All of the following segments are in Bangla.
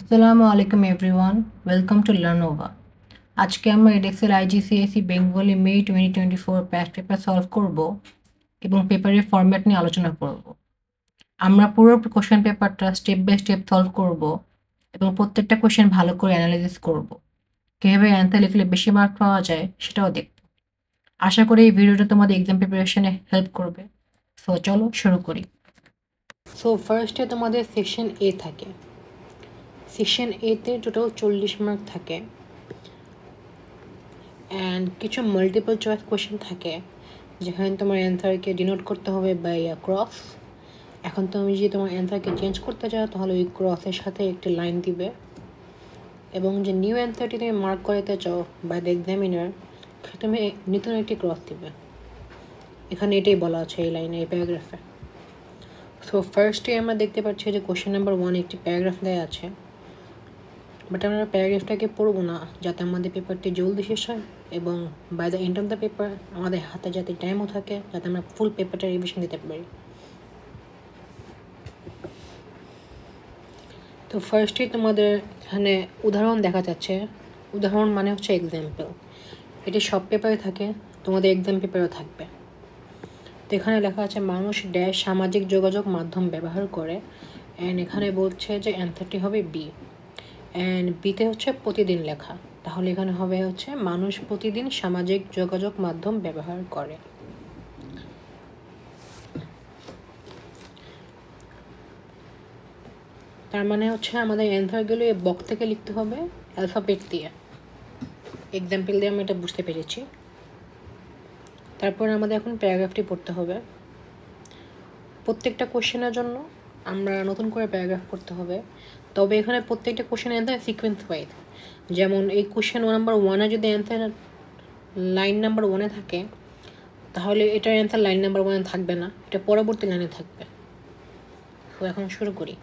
আসসালামু আলাইকুম এভরিওয়ান, ওয়েলকাম টু লার্নোভা। আজকে আমরা এডেক্সেল আইজিসিএসই বেঙ্গলি মে 2024 প্যাস্ট পেপার সলভ করব এবং পেপারের ফরম্যাট নিয়ে আলোচনা করব। আমরা পুরো কোশ্চেন পেপারটা স্টেপ বাই স্টেপ সলভ করব এবং প্রত্যেকটা কোশ্চেন ভালো করে অ্যানালাইসিস করব। কীভাবে অ্যান্সার লিখলে বেশি মার্ক পাওয়া যায় সেটাও দেখব। আশা করি এই ভিডিওটা তোমাদের এক্সাম প্রিপারেশনে হেল্প করবে। সো চলো শুরু করি। সো ফার্স্টে তোমাদের সেকশন এ থাকে। সেকশন এতে টোটাল 40 মার্ক থাকে অ্যান্ড কিছু মাল্টিপল চয়েস কোয়েশ্চেন থাকে যেখানে তোমার অ্যান্সারকে ডিনোট করতে হবে বাই ক্রস। এখন তুমি যদি তোমার অ্যান্সারকে চেঞ্জ করতে চাও তাহলে ওই ক্রসের সাথে একটি লাইন দিবে, এবং যে নিউ অ্যান্সারটি তুমি মার্ক করতে চাও বাই দ্য এক্সামিনার তুমি নতুন একটি ক্রস দিবে। এখানে এটাই বলা আছে এই লাইনে, এই প্যারাগ্রাফে। সো ফার্স্টে আমরা দেখতে পাচ্ছি যে কোয়েশ্চেন নাম্বার 1 একটি প্যারাগ্রাফ দেওয়া আছে, বাট আমরা প্যারাগ্রাফটাকে পড়বো না যাতে আমাদের পেপারটি জলদি শেষ হয় এবং by the end of the paper আমাদের হাতে যাতে টাইমও থাকে, যাতে আমরা ফুল পেপারটা রিভিশন দিতে পারি। তো ফার্স্টেই তোমাদের এখানে উদাহরণ দেখা যাচ্ছে। উদাহরণ মানে হচ্ছে এক্সাম্পল। এটি সব পেপারে থাকে, তোমাদের এক্সাম পেপারেও থাকবে। তো এখানে লেখা আছে মানুষ ড্যাশ সামাজিক যোগাযোগ মাধ্যম ব্যবহার করে, অ্যান্ড এখানে বলছে যে অ্যান্সারটি হবে বি, অ্যান্ড বিতে হচ্ছে প্রতিদিন লেখা, তাহলে এখানে হবে হচ্ছে মানুষ প্রতিদিন সামাজিক যোগাযোগ মাধ্যম ব্যবহার করে। তার মানে হচ্ছে আমাদের অ্যান্সারগুলো এই বক্স থেকে লিখতে হবে অ্যালফাবেট দিয়ে। এক্সাম্পল দিয়ে আমি এটা বুঝতে পেরেছি। তারপর আমাদের এখন প্যারাগ্রাফটি পড়তে হবে। প্রত্যেকটা কোশ্চেনের জন্য আমরা নতুন করে প্যারাগ্রাফ পড়তে হবে, তবে এখানে প্রত্যেকটা কোশ্চেনের অ্যান্সার সিকোয়েন্স ওয়াইজ। যেমন এই কোশ্চেন নাম্বার 1-এ যদি অ্যান্সার লাইন নাম্বার 1-এ থাকে তাহলে এটার অ্যান্সার লাইন নাম্বার 1-এ থাকবে না, এটা পরবর্তী লাইনে থাকবে। তো এখন শুরু করি।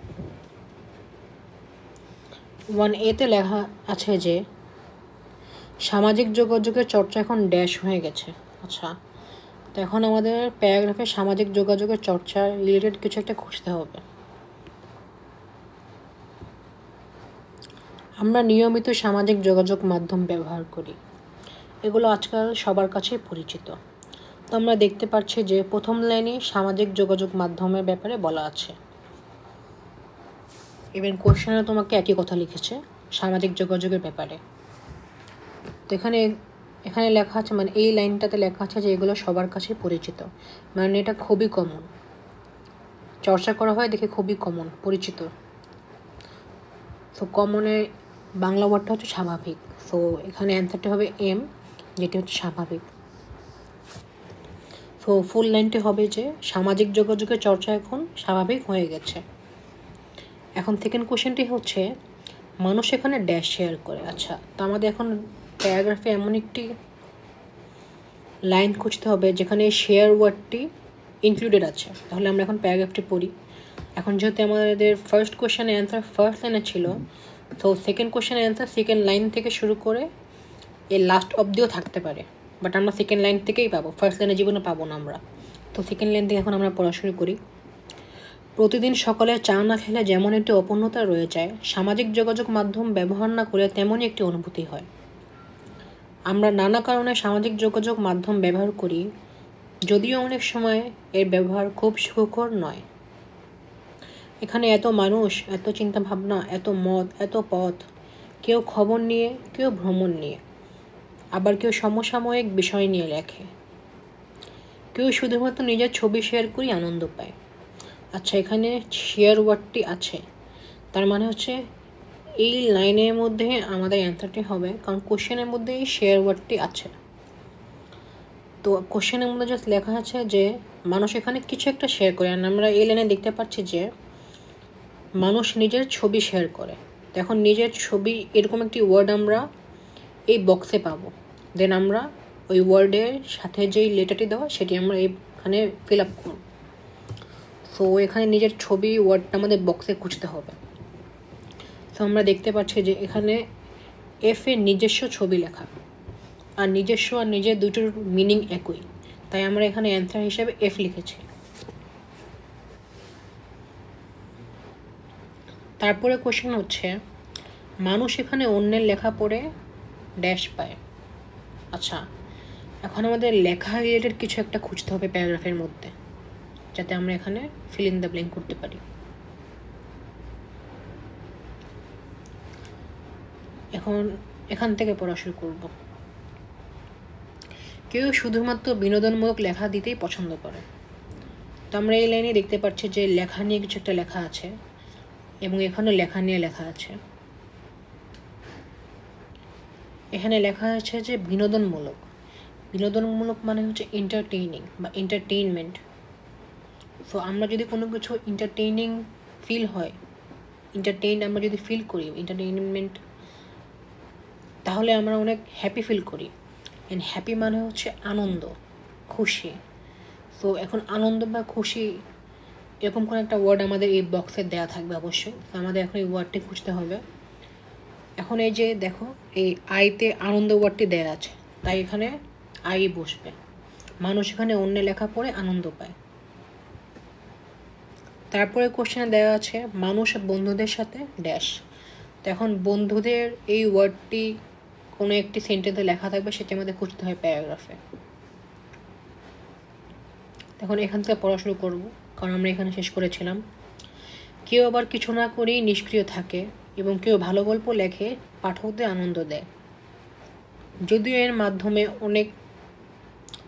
1A-তে লেখা আছে যে সামাজিক যোগাযোগের চর্চা এখন ড্যাশ হয়ে গেছে। আচ্ছা, তো এখন আমাদের প্যারাগ্রাফে সামাজিক যোগাযোগের চর্চা রিলেটেড কিছু একটা খুঁজতে হবে। আমরা নিয়মিত সামাজিক যোগাযোগ মাধ্যম ব্যবহার করি, এগুলো আজকাল সবার কাছেই পরিচিত। তো আমরা দেখতে পাচ্ছি যে প্রথম লাইনে সামাজিক যোগাযোগ মাধ্যমের ব্যাপারে বলা আছে, ইভেন কোশ্চেনে তোমাকে একই কথা লিখেছে সামাজিক যোগাযোগের ব্যাপারে। তো এখানে লেখা আছে, মানে এই লাইনটাতে লেখা আছে যে এগুলো সবার কাছে পরিচিত, মানে এটা খুবই কমন, চর্চা করা হয় দেখে খুবই কমন, পরিচিত। তো কমনের বাংলা ওয়ার্ডটা হচ্ছে স্বাভাবিক। সো এখানে অ্যান্সারটা হবে এম, যেটি হচ্ছে স্বাভাবিক। তো ফুল লাইনটি হবে যে সামাজিক যোগাযোগের চর্চা এখন স্বাভাবিক হয়ে গেছে। এখন সেকেন্ড কোশ্চেনটি হচ্ছে মানুষ এখানে ড্যাশ শেয়ার করে। আচ্ছা, তো আমাদের এখন প্যারাগ্রাফে এমন একটি লাইন খুঁজতে হবে যেখানে শেয়ার ওয়ার্ডটি ইনক্লুডেড আছে। তাহলে আমরা এখন প্যারাগ্রাফটি পড়ি। এখন যেহেতু আমাদের ফার্স্ট কোশ্চেনের অ্যান্সার ফার্স্ট লাইনে ছিল, তো সেকেন্ড কোশ্চেনের অ্যান্সার সেকেন্ড লাইন থেকে শুরু করে এর লাস্ট অবধিও থাকতে পারে, বাট আমরা সেকেন্ড লাইন থেকেই পাবো, ফার্স্ট লাইনে জীবনে পাবো না আমরা। তো সেকেন্ড লাইন থেকে এখন আমরা পড়া শুরু করি। প্রতিদিন সকালে চা না খেলে যেমন একটি অপূর্ণতা রয়ে যায়, সামাজিক যোগাযোগ মাধ্যম ব্যবহার না করে তেমনই একটি অনুভূতি হয়। আমরা নানা কারণে সামাজিক যোগাযোগ মাধ্যম ব্যবহার করি, যদিও অনেক সময় এর ব্যবহার খুব সুখকর নয়। এখানে এত মানুষ, এত চিন্তাভাবনা, এত মত, এত পথ, কেউ খবর নিয়ে, কেউ ভ্রমণ নিয়ে, আবার কেউ সমসাময়িক বিষয় নিয়ে লেখে, কেউ শুধুমাত্র নিজের ছবি শেয়ার করেই আনন্দ পায়। আচ্ছা, এখানে শেয়ার ওয়ার্ডটি আছে, তার মানে হচ্ছে এই লাইনের মধ্যে আমাদের অ্যান্সারটি হবে, কারণ কোশ্চেনের মধ্যে এই শেয়ার ওয়ার্ডটি আছে। তো কোশ্চেনের মধ্যে জাস্ট লেখা আছে যে মানুষ এখানে কিছু একটা শেয়ার করে, আর আমরা এই লাইনে দেখতে পাচ্ছি যে মানুষ নিজের ছবি শেয়ার করে। তো এখন নিজের ছবি এরকম একটি ওয়ার্ড আমরা এই বক্সে পাবো, দেন আমরা ওই ওয়ার্ডের সাথে যেই লেটারটি দেওয়া সেটি আমরা এখানে ফিল আপ করব। সো এখানে নিজের ছবি ওয়ার্ডটা আমাদের বক্সে খুঁজতে হবে। তো আমরা দেখতে পাচ্ছি যে এখানে এফ এর নিজস্ব ছবি লেখা, আর নিজস্ব আর নিজের দুটোর মিনিং একই, তাই আমরা এখানে অ্যান্সার হিসেবে এফ লিখেছি। তারপরে কোশ্চেন হচ্ছে মানুষ এখানে অন্যের লেখা পড়ে ড্যাশ পায়। আচ্ছা, এখন আমাদের লেখা রিলেটেড কিছু একটা খুঁজতে হবে প্যারাগ্রাফের মধ্যে, যাতে আমরা এখানে ফিল ইন দ্য ব্ল্যাঙ্ক করতে পারি। এখন এখান থেকে পড়া শুরু করব। কেউ শুধুমাত্র বিনোদনমূলক লেখা দিতেই পছন্দ করে। তো আমরা এই লাইনে দেখতে পাচ্ছি যে লেখা নিয়ে কিছু একটা লেখা আছে, এবং এখানে লেখা নিয়ে লেখা আছে। এখানে লেখা আছে যে বিনোদনমূলক। বিনোদনমূলক মানে হচ্ছে এন্টারটেইনিং বা এন্টারটেইনমেন্ট। সো আমরা যদি কোনো কিছু এন্টারটেইনিং ফিল হয়, আমরা যদি ফিল করি এন্টারটেইনমেন্ট, তাহলে আমরা অনেক হ্যাপি ফিল করি। অ্যান্ড হ্যাপি মানে হচ্ছে আনন্দ, খুশি। সো এখন আনন্দ বা খুশি এরকম কোনো একটা ওয়ার্ড আমাদের এই বক্সে দেওয়া থাকবে অবশ্যই। তো আমাদের এখন এই ওয়ার্ডটি খুঁজতে হবে। এখন এই যে দেখো, এই আইতে আনন্দ ওয়ার্ডটি দেওয়া আছে, তাই এখানে আই বসবে। মানুষ এখানে অন্য লেখা পড়ে আনন্দ পায়। তারপরে কোশ্চেনে দেওয়া আছে মানুষ বন্ধুদের সাথে ড্যাশ। তো এখন বন্ধুদের এই ওয়ার্ডটি কোনো একটি সেন্টেন্সে লেখা থাকবে, সেটি আমাদের খুঁজতে হয় প্যারাগ্রাফে। এখন এখান থেকে পড়া শুরু করব, কারণ আমরা এখানে শেষ করেছিলাম। কেউ আবার কিছু না করেই নিষ্ক্রিয় থাকে, এবং কেউ ভালো গল্প লেখে, পাঠকদের আনন্দ দেয়। যদিও এর মাধ্যমে অনেক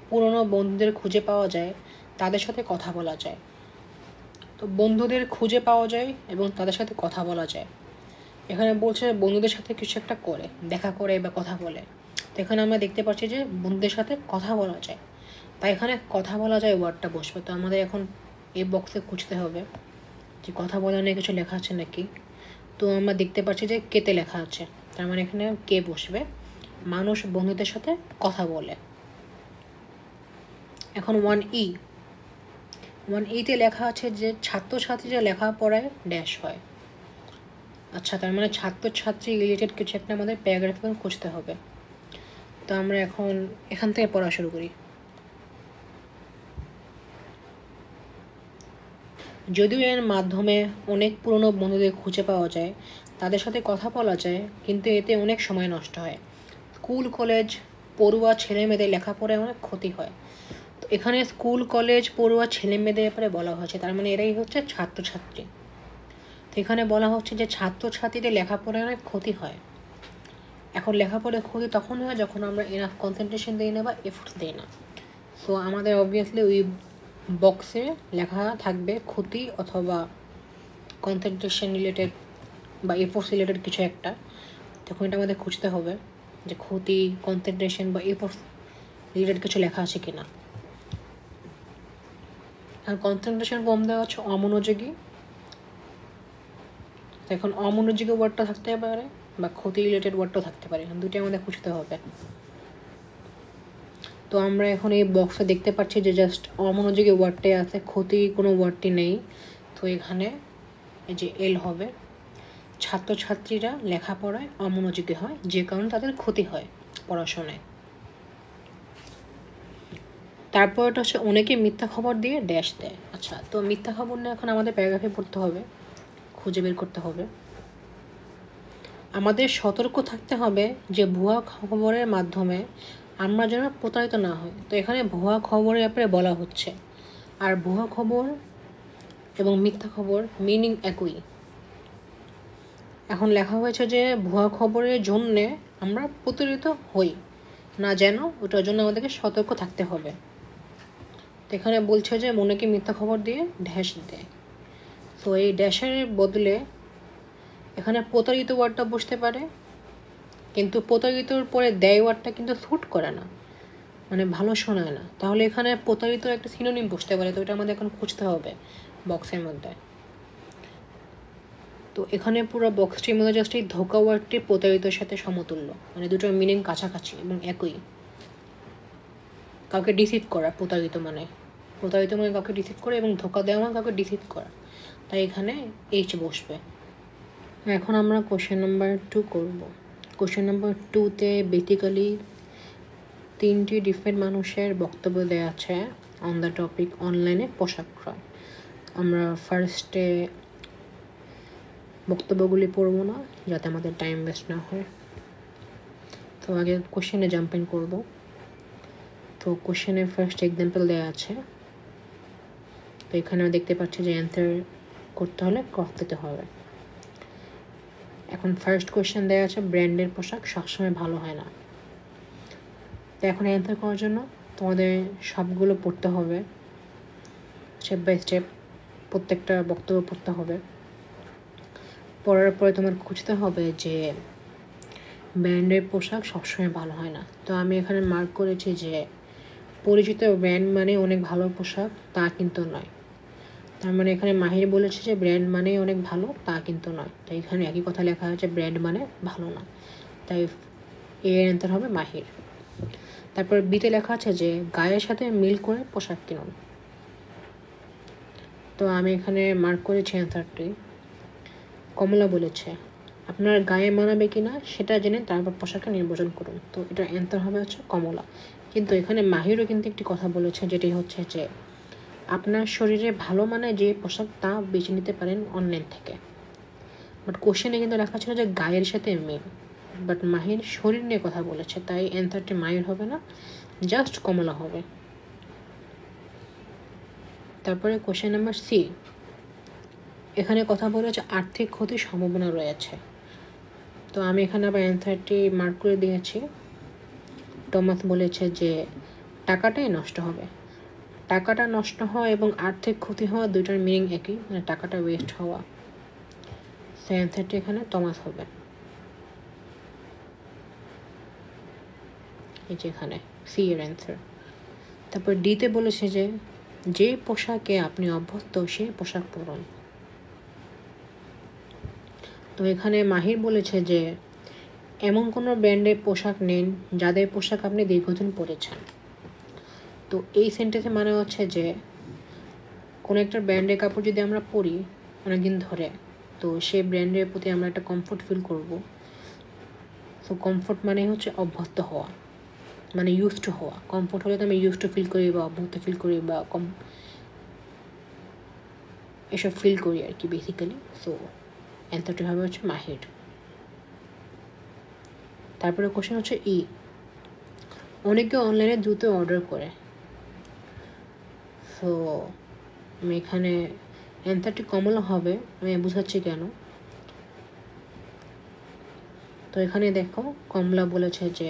পুরনো বন্ধুদের খুঁজে পাওয়া যায়, তাদের সাথে কথা বলা যায়। তো বন্ধুদের খুঁজে পাওয়া যায় এবং তাদের সাথে কথা বলা যায়। এখানে বলছে বন্ধুদের সাথে কিছু একটা করে, দেখা করে বা কথা বলে। তো এখানে আমরা দেখতে পাচ্ছি যে বন্ধুদের সাথে কথা বলা যায়, তাই এখানে কথা বলা যায় ওয়ার্ডটা বসবে। তো আমাদের এখন এই বক্সে খুঁজতে হবে যে কথা বলা নিয়ে কিছু লেখা আছে নাকি। তো আমরা দেখতে পাচ্ছি যে কেতে লেখা আছে, তার মানে এখানে কে বসবে। মানুষ বন্ধুদের সাথে কথা বলে। এখন 1E তে লেখা আছে যে ছাত্রছাত্রীরা লেখাপড়ায় ড্যাশ হয়। আচ্ছা, তার মানে ছাত্রছাত্রী রিলেটেড কিছু একটা আমাদের প্যারাগ্রাফ খুঁজতে হবে। তো আমরা এখন এখান থেকে পড়া শুরু করি। যদিও এর মাধ্যমে অনেক পুরনো বন্ধুদের খুঁজে পাওয়া যায়, তাদের সাথে কথা বলা যায়, কিন্তু এতে অনেক সময় নষ্ট হয়। স্কুল কলেজ পড়ুয়া ছেলে মেয়েদের লেখাপড়ায় অনেক ক্ষতি হয়। তো এখানে স্কুল কলেজ পড়ুয়া ছেলে মেয়েদের ব্যাপারে বলা হয়েছে, তার মানে এরাই হচ্ছে ছাত্রছাত্রী। তো এখানে বলা হচ্ছে যে ছাত্রছাত্রীদের লেখাপড়ায় অনেক ক্ষতি হয়। এখন লেখাপড়ায় ক্ষতি তখন হয় যখন আমরা এনাফ কনসেন্ট্রেশন দিই না বা এফোর্টস দিই না। সো আমাদের অবভিয়াসলি ওই বক্সে লেখা থাকবে ক্ষতি অথবা কনসেন্ট্রেশন রিলেটেড বা এফোর্টস রিলেটেড কিছু একটা। তখন এটা আমাদের খুঁজতে হবে যে ক্ষতি, কনসেন্ট্রেশন বা এফোর্টস রিলেটেড কিছু লেখা আছে কিনা। আর কনসেন্ট্রেশন কম দেওয়া হচ্ছে অমনোযোগী। তো এখন অমনোযোগী ওয়ার্ডটা থাকতে পারে বা ক্ষতি রিলেটেড ওয়ার্ডটাও থাকতে পারে, দুটি আমাদের খুঁজতে হবে। তো আমরা এখন এই বক্সে দেখতে পাচ্ছি যে জাস্ট অমনোযোগী ওয়ার্ডটাই আছে, ক্ষতি কোনো ওয়ার্ডটি নেই। তো এখানে এই যে এল হবে। ছাত্রছাত্রীরা লেখাপড়ায় অমনোযোগী হয়, যে কারণে তাদের ক্ষতি হয় পড়াশোনায়। তারপর এটা হচ্ছে অনেকে মিথ্যা খবর দিয়ে ড্যাশ দেয়। আচ্ছা, তো মিথ্যা খবর নিয়ে এখন আমাদের প্যারাগ্রাফে পড়তে হবে, খুঁজে বের করতে হবে। আমাদের সতর্ক থাকতে হবে যে ভুয়া খবরের মাধ্যমে আমরা যেন প্রতারিত না হই। তো এখানে ভুয়া খবরের ব্যাপারে বলা হচ্ছে, আর ভুয়া খবর এবং মিথ্যা খবর মিনিং একই। এখন লেখা হয়েছে যে ভুয়া খবরের জন্যে আমরা প্রতারিত হই না, যেন ওটার জন্য আমাদেরকে সতর্ক থাকতে হবে। তো এখানে বলছে যে মনেকে মিথ্যা খবর দিয়ে ড্যাশ দেয়। তো এই ড্যাশের বদলে এখানে প্রতারিত ওয়ার্ডটা বসতে পারে, কিন্তু প্রতারিতর পরে দেয় ওয়ার্ডটা কিন্তু স্যুট করে না, মানে ভালো শোনায় না। তাহলে এখানে প্রতারিত একটা সিনোনিম বসতে পারে। তো এটা আমাদের এখন খুঁজতে হবে বক্সের মধ্যে। তো এখানে পুরো বক্সটির মধ্যে জাস্ট এই ধোকা ওয়ার্ডটি প্রতারিতর সাথে সমতুল্য, মানে দুটোর মিনিং কাছাকাছি এবং একই। কাউকে ডিসিভ করা প্রতারিত মানে কাউকে ডিসিভ করে, এবং ধোকা দেওয়া মানে কাউকে ডিসিভ করা। তাই এখানে এইচ বসবে। এখন আমরা কোশ্চেন নাম্বার 2 করব। কোশ্চেন নাম্বার 2তে বেসিক্যালি 3টি ডিফারেন্ট মানুষের বক্তব্য দেওয়া আছে অন দ্য টপিক অনলাইনে পোশাক ক্রয়। আমরা ফার্স্টে বক্তব্যগুলি পড়বো না, যাতে আমাদের টাইম ওয়েস্ট না হয়। তো আগে কোশ্চেনে জাম্পিং করব। তো কোশ্চেনের ফার্স্ট এক্সাম্পল দেওয়া আছে। তো এখানে দেখতে পাচ্ছি যে অ্যান্সার করতে হলে ক্রস দিতে হবে। এখন ফার্স্ট কোশ্চেন দেওয়া আছে, ব্র্যান্ডের পোশাক সবসময় ভালো হয় না। তো এখন অ্যান্সার করার জন্য তোমাদের সবগুলো পড়তে হবে, স্টেপ বাই স্টেপ প্রত্যেকটা বক্তব্য পড়তে হবে। পড়ার পরে তোমার খুঁজতে হবে যে ব্র্যান্ডের পোশাক সবসময় ভালো হয় না। তো আমি এখানে মার্ক করেছি যে পরিচিত ব্র্যান্ড মানে অনেক ভালো পোশাক তা কিন্তু নয়। তার মানে এখানে মাহির বলেছে যে ব্র্যান্ড মানে অনেক ভালো তা কিন্তু নয়। তো এখানে একই কথা লেখা হয়েছে, ব্র্যান্ড মানে ভালো না, তাই এর অ্যান্সার হবে মাহির। তারপর বিতে লেখা আছে যে গায়ের সাথে মিল করে পোশাক কিনুন। তো আমি এখানে মার্ক করেছি অ্যান্সারটি। কমলা বলেছে আপনার গায়ে মানাবে কিনা সেটা জেনে তারপর পোশাকটা নির্বাচন করুন। তো এটার অ্যান্সার হবে হচ্ছে কমলা। কিন্তু এখানে মাহিরও কিন্তু একটি কথা বলেছে, যেটি হচ্ছে যে আপনার শরীরে ভালো মানায় যে পোশাক তা বেছে নিতে পারেন অনলাইন থেকে। বাট কোশ্চেনে কিন্তু লেখা ছিল যে গায়ের সাথে মিল, বাট মাহির শরীর নিয়ে কথা বলেছে, তাই অ্যান্সারটি মাহির হবে না, জাস্ট কমলা হবে। তারপরে কোশ্চেন নাম্বার সি, এখানে কথা বলেছে আর্থিক ক্ষতির সম্ভাবনা রয়েছে। তো আমি এখানে আবার অ্যান্সারটি মার্ক করে দিয়েছি। টমাস বলেছে যে টাকাটাই নষ্ট হবে। টাকাটা নষ্ট হওয়া এবং আর্থিক ক্ষতি হওয়া দুইটার মিনিং একই, মানে টাকাটা ওয়েস্ট হওয়া। সেই অ্যান্সারটি এখানে টমাস হবে, এই যে এখানে সি এর অ্যান্সার। তারপর ডিতে বলেছে যে যে পোশাকে আপনি অভ্যস্ত সেই পোশাক পরুন। তো এখানে মাহির বলেছে যে এমন কোনো ব্র্যান্ডের পোশাক নিন যাদের পোশাক আপনি দীর্ঘদিন পরেছেন। তো এই সেন্টেন্সে মানে হচ্ছে যে কোনো একটা ব্র্যান্ডের কাপড় যদি আমরা পরি অনেকদিন ধরে, তো সেই ব্র্যান্ডের প্রতি আমরা একটা কমফোর্ট ফিল করব। তো কমফোর্ট মানে হচ্ছে অভ্যস্ত হওয়া, মানে ইউজ টু হওয়া। কমফোর্ট হলে তো আমি ইউজ টু ফিল করি বা অভ্যস্ত ফিল করি বা এসব ফিল করি আর কি বেসিক্যালি। সো অ্যান্সারটি হবে হচ্ছে মাহির। তারপরে কোশ্চেন হচ্ছে ই, অনেকে অনলাইনে দ্রুত অর্ডার করে। সো আমি এখানে অ্যান্সারটি কমলা হবে, আমি বুঝাচ্ছি কেন। তো এখানে দেখো কমলা বলেছে যে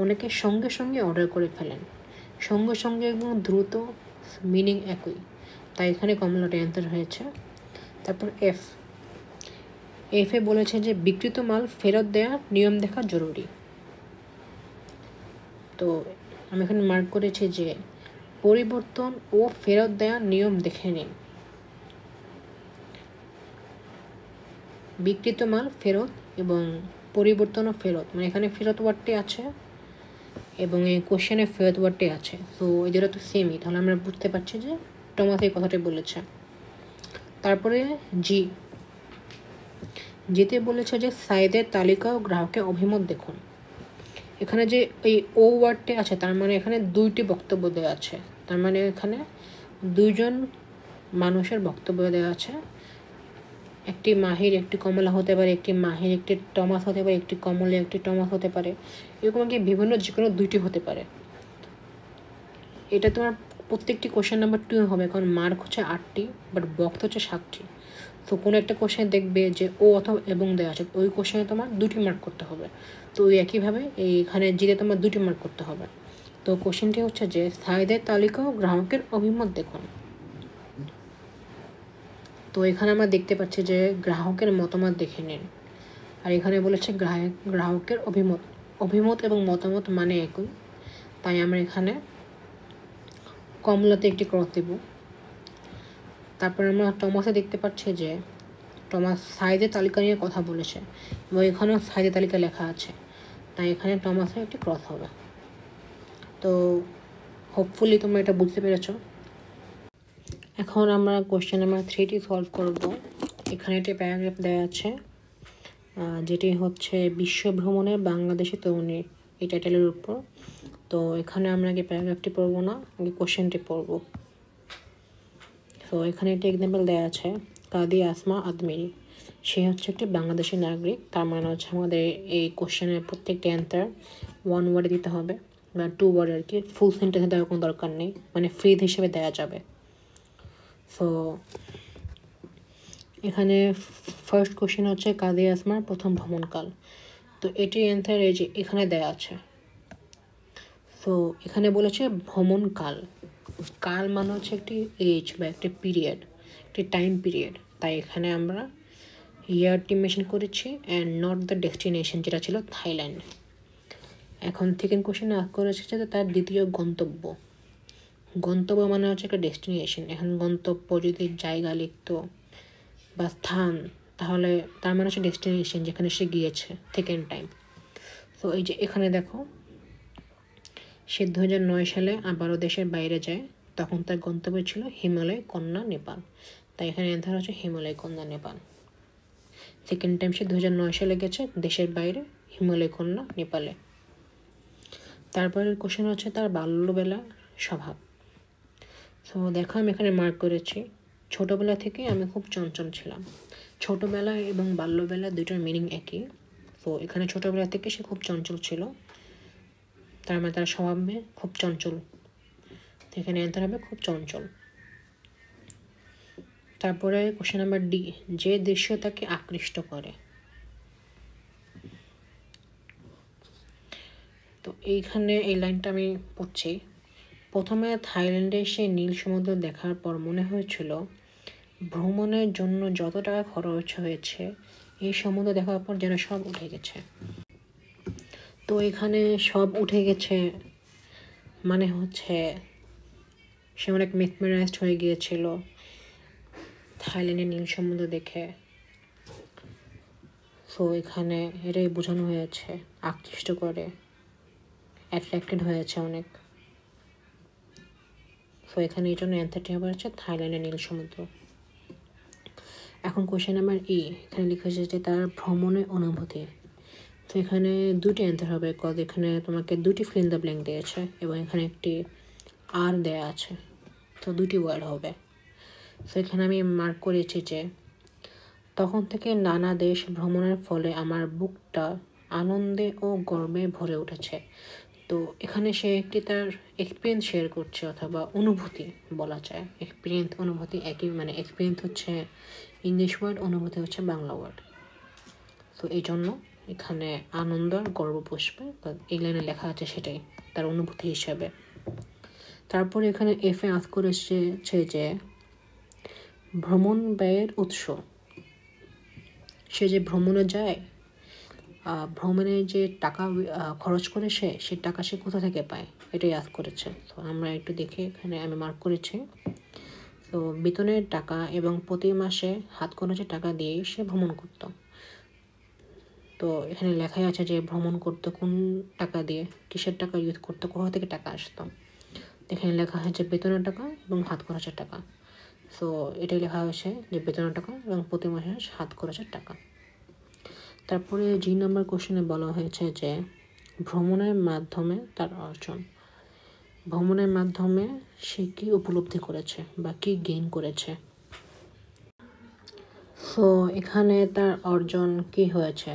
অনেকে সঙ্গে সঙ্গে অর্ডার করে ফেলেন। সঙ্গে সঙ্গে এবং দ্রুত মিনিং একই, তাই এখানে কমলাটা অ্যান্সার হয়েছে। তারপর এফে বলেছে যে বিক্রিত মাল ফেরত দেওয়ার নিয়ম দেখা জরুরি। তো আমি এখানে মার্ক করেছি যে পরিবর্তন ও ফেরত দেওয়ার নিয়ম দেখে নিন। বিক্রিত মাল ফেরত এবং পরিবর্তন ও ফেরত, মানে এখানে ফেরত ওয়ার্ডটি আছে এবং এই কোশ্চেনে ফেরত ওয়ার্ডটি আছে। তো এই দুটো তো সেমই, তাহলে আমরা বুঝতে পারছি যে টমাস এই কথাটি বলেছে। তারপরে জিতে বলেছে যে সাইজের তালিকা ও গ্রাহকের অভিমত দেখুন। এখানে যে এই ও ওয়ার্ডটি আছে তার মানে এখানে দুইটি বক্তব্য দেওয়া আছে, তার মানে এখানে দুইজন মানুষের বক্তব্য দেওয়া আছে। একটি মাহির একটি কমলা হতে পারে, একটি মাহির একটি টমাস হতে পারে, একটি কমলা একটি টমাস হতে পারে, এরকম কি বিভিন্ন যে কোনো দুইটি হতে পারে। এটা তোমার প্রত্যেকটি কোশ্চেন নাম্বার 2 হবে, কারণ মার্ক হচ্ছে 8টি বাট বক্ত হচ্ছে 7টি। তো কোনো একটা কোশ্চেন দেখবে যে ও অথবা এবং দেওয়া আছে, ওই কোশ্চেনে তোমার 2টি মার্ক করতে হবে। তো ওই একইভাবে এইখানে জিতে তোমার 2টি মার্ক করতে হবে। তো কোশ্চেনটি হচ্ছে যে সাইজের তালিকা ও গ্রাহকের অভিমত দেখুন। তো এখানে আমরা দেখতে পাচ্ছি যে গ্রাহকের মতামত দেখে নিন, আর এখানে বলেছে গ্রাহকের অভিমত এবং মতামত মানে একই, তাই আমরা এখানে কমলাতে একটি ক্রস দেব। তারপর আমরা টমাসে দেখতে পাচ্ছি যে টমাস সাইজের তালিকা নিয়ে কথা বলেছে এবং এখানেও সাইজের তালিকা লেখা আছে, তাই এখানে টমাসে একটি ক্রস হবে। তো হোপফুলি তোমরা এটা বুঝতে পেরেছো। এখন আমরা কোশ্চেন নাম্বার 3টি সলভ করব। এখানে একটি প্যারাগ্রাফ দেওয়া আছে যেটি হচ্ছে বিশ্ব ভ্রমণে বাংলাদেশি তরুণী, এই টাইটেলের উপর। তো এখানে আমরা আগে প্যারাগ্রাফটি পড়বো না, আগে কোশ্চেনটি পড়ব। তো এখানে একটি এক্সাম্পল দেওয়া আছে, কাদি আসমা আদমিরি, সে হচ্ছে একটি বাংলাদেশি নাগরিক। তার মানে হচ্ছে আমাদের এই কোশ্চেনের প্রত্যেকটি অ্যান্সার 1 ওয়ার্ডে দিতে হবে বা 2 ওয়ার্ড আর কি, ফুল সেন্টেন্সে দেওয়ার কোনো দরকার নেই, মানে ফ্রিজ হিসেবে দেওয়া যাবে। সো এখানে ফার্স্ট কোশ্চেন হচ্ছে কাজী আসমার প্রথম ভ্রমণকাল। তো এটির অ্যান্সার এই যে এখানে দেওয়া আছে। সো এখানে বলেছে ভ্রমণকাল, কাল মানে হচ্ছে একটি এজ বা একটি পিরিয়ড, একটি টাইম পিরিয়ড, তাই এখানে আমরা ইয়ারটি মেনশন করেছি অ্যান্ড নট দ্য ডেস্টিনেশন, যেটা ছিল থাইল্যান্ড। এখন সেকেন্ড কোশ্চেনে আস করেছে যে তার দ্বিতীয় গন্তব্য। গন্তব্য মানে হচ্ছে একটা ডেস্টিনেশন। এখন গন্তব্য যদি জায়গা লিখতো বা স্থান, তাহলে তার মানে হচ্ছে ডেস্টিনেশন, যেখানে সে গিয়েছে সেকেন্ড টাইম। তো এই যে এখানে দেখো, সে 2009 সালে আবারও দেশের বাইরে যায়, তখন তার গন্তব্য ছিল হিমালয় কন্যা নেপাল, তাই এখানে অ্যান্সার হচ্ছে হিমালয় কন্যা নেপাল। সেকেন্ড টাইম সে 2009 সালে গেছে দেশের বাইরে হিমালয় কন্যা নেপালে। তারপরের কোশ্চেন হচ্ছে তার বাল্যবেলা স্বভাব। তো দেখো আমি এখানে মার্ক করেছি, ছোটোবেলা থেকে আমি খুব চঞ্চল ছিলাম। ছোটোবেলা এবং বাল্যবেলা দুইটার মিনিং একই। তো এখানে ছোটোবেলা থেকে সে খুব চঞ্চল ছিল, তার মানে তার স্বভাবে খুব চঞ্চল, তো এখানে অ্যান্সার হবে খুব চঞ্চল। তারপরে কোশ্চেন নাম্বার ডি, যে দৃশ্য তাকে আকৃষ্ট করে। তো এইখানে এই লাইনটা আমি পড়ছি। প্রথমে থাইল্যান্ডে এসে নীল সমুদ্র দেখার পর মনে হয়েছিল ভ্রমণের জন্য যত টাকা খরচ হয়েছে এই সমুদ্র দেখার পর যেন সব উঠে গেছে। তো এখানে সব উঠে গেছে মানে হচ্ছে সে অনেক মেসমেরাইজড হয়ে গিয়েছিল থাইল্যান্ডের নীল সমুদ্র দেখে। সো এখানে এটাই বোঝানো হয়েছে, আকৃষ্ট করে, অ্যাট্রাক্টেড হয়েছে অনেক। সো এখানে এই জন্য অ্যান্সারটি হবে হচ্ছে থাইল্যান্ডের নীল সমুদ্র। এখন কোশ্চেন নাম্বার ই, এখানে লেখা হয়েছে যে তার ভ্রমণের অনুভূতি। তো এখানে দুটি অ্যান্সার হবে, কজ এখানে তোমাকে দুটি ফিল ইন দ্য ব্ল্যাঙ্ক দিয়েছে এবং এখানে একটি আর দেয়া আছে, তো দুটি ওয়ার্ড হবে। তো এখানে আমি মার্ক করেছি যে তখন থেকে নানা দেশ ভ্রমণের ফলে আমার বুকটা আনন্দে ও গর্বে ভরে উঠেছে। তো এখানে সে একটি তার এক্সপিরিয়েন্স শেয়ার করছে, অথবা অনুভূতি বলা যায়। এক্সপিরিয়েন্স অনুভূতি একই, মানে এক্সপিরিয়েন্স হচ্ছে ইংলিশ ওয়ার্ড, অনুভূতি হচ্ছে বাংলা ওয়ার্ড। তো এই জন্য এখানে আনন্দ আর গর্ব বসবে, এই লাইনে লেখা আছে সেটাই তার অনুভূতি হিসাবে। তারপরে এখানে এফে আস করেছে যে ভ্রমণ ব্যয়ের উৎস। সে যে ভ্রমণে যায়, ভ্রমণে যে টাকা খরচ করে সে টাকা সে কোথা থেকে পায়, এটাই আস করেছে। তো আমরা একটু দেখে এখানে আমি মার্ক করেছি। তো বেতনের টাকা এবং প্রতি মাসে হাত খরচের টাকা দিয়েই সে ভ্রমণ করত। তো এখানে লেখাই আছে যে ভ্রমণ করতো কোন টাকা দিয়ে, কিসের টাকা ইউজ করতো, কোথা থেকে টাকা আসতো। এখানে লেখা হয়েছে বেতনের টাকা এবং হাত খরচের টাকা। সো এটাই লেখা হয়েছে যে বেতনের টাকা এবং প্রতি মাসে হাত খরচের টাকা। তারপরে জি নম্বর কোশ্চেনে বলা হয়েছে যে ভ্রমণের মাধ্যমে তার অর্জন। ভ্রমণের মাধ্যমে সে কী উপলব্ধি করেছে বা কী গেইন করেছে। সো এখানে তার অর্জন কি হয়েছে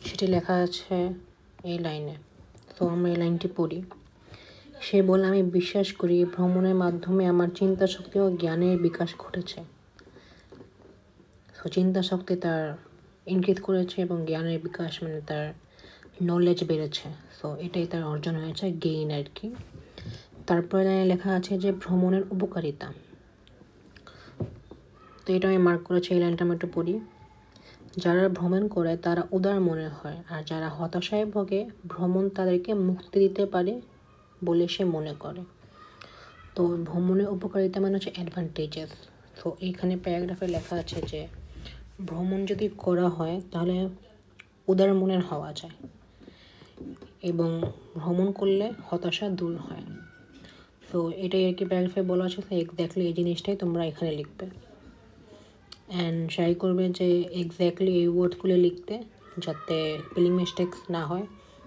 সেটি লেখা আছে এই লাইনে। তো আমরা এই লাইনটি পড়ি। সে বলে, আমি বিশ্বাস করি ভ্রমণের মাধ্যমে আমার চিন্তা শক্তি ও জ্ঞানের বিকাশ ঘটেছে। তো চিন্তা শক্তি তার ইনক্রিজ করেছে এবং জ্ঞানের বিকাশ মানে তার নলেজ বেড়েছে। সো এটাই তার অর্জন হয়েছে, গেইন আর কি। তারপরে লেখা আছে যে ভ্রমণের উপকারিতা। তো এটা আমি মার্ক করেছি, এই লাইনটা আমি একটু পড়ি। যারা ভ্রমণ করে তারা উদার মনে হয়, আর যারা হতাশায় ভোগে ভ্রমণ তাদেরকে মুক্তি দিতে পারে বলে সে মনে করে। তো ভ্রমণের উপকারিতা মানে হচ্ছে অ্যাডভান্টেজেস। তো এইখানে প্যারাগ্রাফে লেখা আছে যে ভ্রমণ যদি করা হয় তাহলে উদার মনের হওয়া যায় এবং ভ্রমণ করলে হতাশা দূর হয়। তো এটাই আর কি প্যারাগ্রাফে বলা আছে। তো এক্স্যাক্টলি এই জিনিসটাই তোমরা এখানে লিখবে অ্যান্ড ট্রাই করবে যে এক্স্যাক্টলি এই ওয়ার্ডসগুলো লিখতে, যাতে স্পেলিং মিস্টেক্স না হয়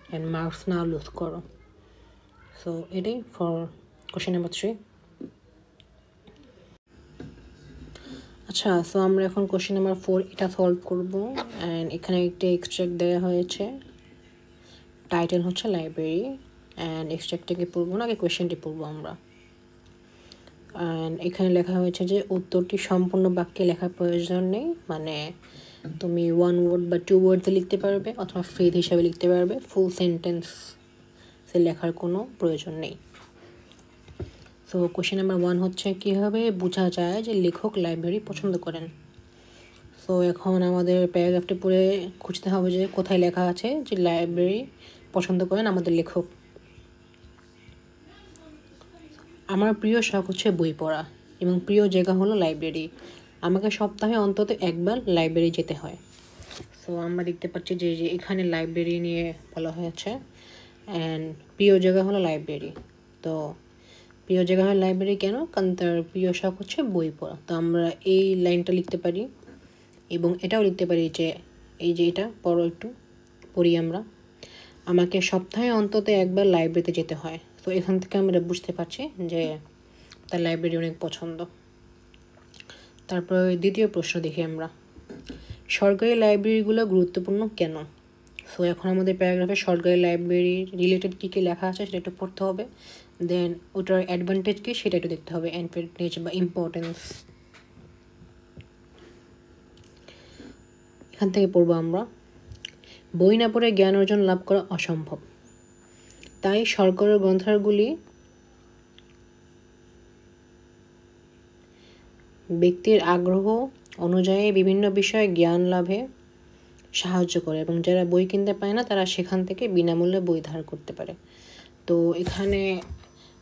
অ্যান্ড মার্কস না লুজ করো। সো এটাই ফর কোশ্চেন নাম্বার 3। আচ্ছা, সো আমরা এখন কোশ্চেন নাম্বার 4 এটা সলভ করব। অ্যান্ড এখানে একটা এক্সট্রাক্ট দেওয়া হয়েছে, টাইটেল হচ্ছে লাইব্রেরি। অ্যান্ড এক্সট্রাক্টটাকে পড়বো না, আগে কোয়েশ্চেনটি পড়বো আমরা। অ্যান্ড এখানে লেখা হয়েছে যে উত্তরটি সম্পূর্ণ বাক্যে লেখার প্রয়োজন নেই, মানে তুমি 1 ওয়ার্ড বা 2 ওয়ার্ডে লিখতে পারবে অথবা ফ্রেজ হিসাবে লিখতে পারবে, ফুল সেন্টেন্সে লেখার কোনো প্রয়োজন নেই। সো কোশ্চেন নাম্বার 1 হচ্ছে কীভাবে বোঝা যায় যে লেখক লাইব্রেরি পছন্দ করেন। সো এখন আমাদের প্যারাগ্রাফটি পড়ে খুঁজতে হবে যে কোথায় লেখা আছে যে লাইব্রেরি পছন্দ করেন আমাদের লেখক। আমার প্রিয় শখ হচ্ছে বই পড়া এবং প্রিয় জায়গা হলো লাইব্রেরি। আমাকে সপ্তাহে অন্তত একবার লাইব্রেরি যেতে হয়। সো আমরা দেখতে পাচ্ছি যে এখানে লাইব্রেরি নিয়ে বলা হয়েছে। অ্যান্ড প্রিয় জায়গা হলো লাইব্রেরি। তো প্রিয় জায়গা হলো লাইব্রেরি কেন? কারণ তার প্রিয় শখ হচ্ছে বই পড়া। তো আমরা এই লাইনটা লিখতে পারি এবং এটাও লিখতে পারি যে এই যে এটা পড়ো, একটু পড়ি আমরা। আমাকে সপ্তাহে অন্তত একবার লাইব্রেরিতে যেতে হয়। তো এখান থেকে আমরা বুঝতে পারছি যে তার লাইব্রেরি অনেক পছন্দ। তারপর দ্বিতীয় প্রশ্ন দেখি আমরা, সরকারি লাইব্রেরিগুলো গুরুত্বপূর্ণ কেন? সো এখন আমাদের প্যারাগ্রাফে সরকারি লাইব্রেরি রিলেটেড কী কী লেখা আছে সেটা একটু পড়তে হবে। দেন ওটার অ্যাডভান্টেজ কী সেটা একটু দেখতে হবে, অ্যাডভান্টেজ বা ইম্পর্টেন্স। এখান থেকে পড়বো আমরা, বই না পড়ে জ্ঞান অর্জন লাভ করা অসম্ভব। তাই সরকারি গ্রন্থাগারগুলি ব্যক্তির আগ্রহ অনুযায়ী বিভিন্ন বিষয়ে জ্ঞান লাভে সাহায্য করে এবং যারা বই কিনতে পায় না তারা সেখান থেকে বিনামূল্যে বই ধার করতে পারে। তো এখানে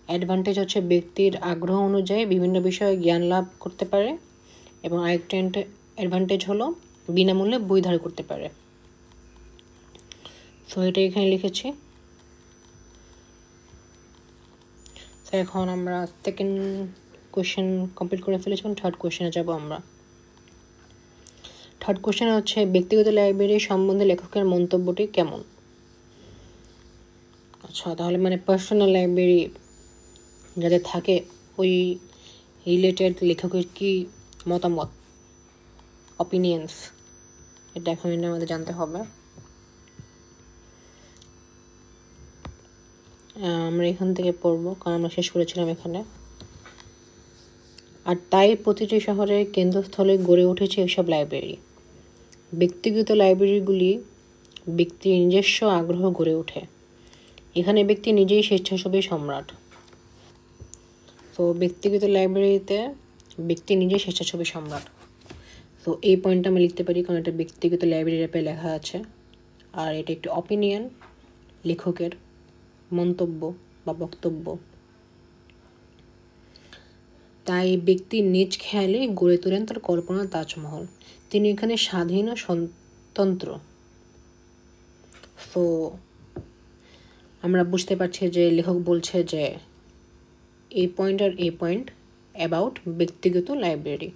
অ্যাডভান্টেজ হচ্ছে ব্যক্তির আগ্রহ অনুযায়ী বিভিন্ন বিষয়ে জ্ঞান লাভ করতে পারে এবং আরেকটা অ্যাডভান্টেজ হলো বিনামূল্যে বই ধার করতে পারে। সো এটা এখানে লিখেছি। তো এখন আমরা সেকেন্ড কোয়েশ্চেন কমপ্লিট করে ফেলেছি, এখন থার্ড কোয়েশ্চেনে যাব আমরা। থার্ড কোয়েশ্চেন হচ্ছে ব্যক্তিগত লাইব্রেরি সম্বন্ধে লেখকের মন্তব্যটি কেমন? আচ্ছা, তাহলে মানে পার্সোনাল লাইব্রেরি যাদের থাকে ওই রিলেটেড লেখকের কি মতামত, অপিনিয়ন্স, এটা এখন আমাদের জানতে হবে। আমরা এখান থেকে পড়বো কারণ আমরা শেষ করেছিলাম এখানে। আর তাই প্রতিটি শহরের কেন্দ্রস্থলে গড়ে উঠেছে এসব লাইব্রেরি। ব্যক্তিগত লাইব্রেরিগুলি ব্যক্তির নিজস্ব আগ্রহ গড়ে ওঠে। এখানে ব্যক্তি নিজেই স্বেচ্ছাসেবী সম্রাট। তো ব্যক্তিগত লাইব্রেরিতে ব্যক্তি নিজেই স্বেচ্ছাসেবী সম্রাট। তো এই পয়েন্টটা আমি লিখতে পারি কারণ এটা ব্যক্তিগত লাইব্রেরি অ্যাপে লেখা আছে। আর এটা একটি অপিনিয়ন, লেখকের মন্তব্য বা বক্তব্য। তাই ব্যক্তি নিজ খেয়ালে গড়ে তোলেন তার কল্পনার তাজমহল। তিনি এখানে স্বাধীন ও স্বতন্ত্র। তো আমরা বুঝতে পারছি যে লেখক বলছে যে এই পয়েন্ট আর এই পয়েন্ট অ্যাবাউট ব্যক্তিগত লাইব্রেরি।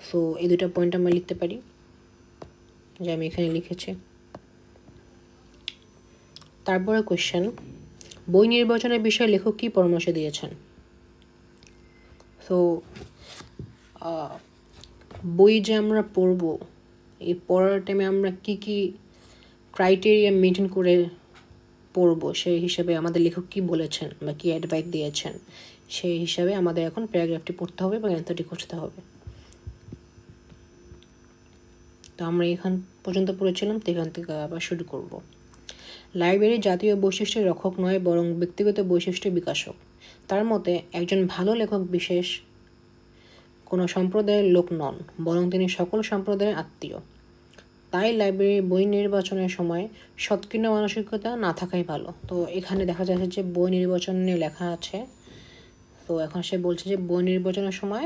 সো এই দুটো পয়েন্ট আমরা লিখতে পারি যে আমি এখানে লিখেছি। তারপরে কোয়েশ্চেন, বই নির্বাচনের বিষয়ে লেখক কী পরামর্শ দিয়েছেন? সো বই যে আমরা পড়ব, এই পড়ার টাইমে আমরা কি কি ক্রাইটেরিয়া মেনটেন করে পড়ব সেই হিসাবে আমাদের লেখক কী বলেছেন বা কী অ্যাডভাইস দিয়েছেন সেই হিসাবে আমাদের এখন প্যারাগ্রাফটি পড়তে হবে এবং অ্যান্সারটি খুঁজতে হবে। তো আমরা এখান পর্যন্ত পড়েছিলাম, তো এখান থেকে আবার শুরু করব। লাইব্রেরি জাতীয় বৈশিষ্ট্যের রক্ষক নয় বরং ব্যক্তিগত বৈশিষ্ট্যের বিকাশক। তার মতে একজন ভালো লেখক বিশেষ কোনো সম্প্রদায়ের লোক নন, বরং তিনি সকল সম্প্রদায়ের আত্মীয়। তাই লাইব্রেরির বই নির্বাচনের সময় সৎকীর্ণ মানসিকতা না থাকাই ভালো। তো এখানে দেখা যাচ্ছে যে বই নির্বাচন নিয়ে লেখা আছে। তো এখন সে বলছে যে বই নির্বাচনের সময়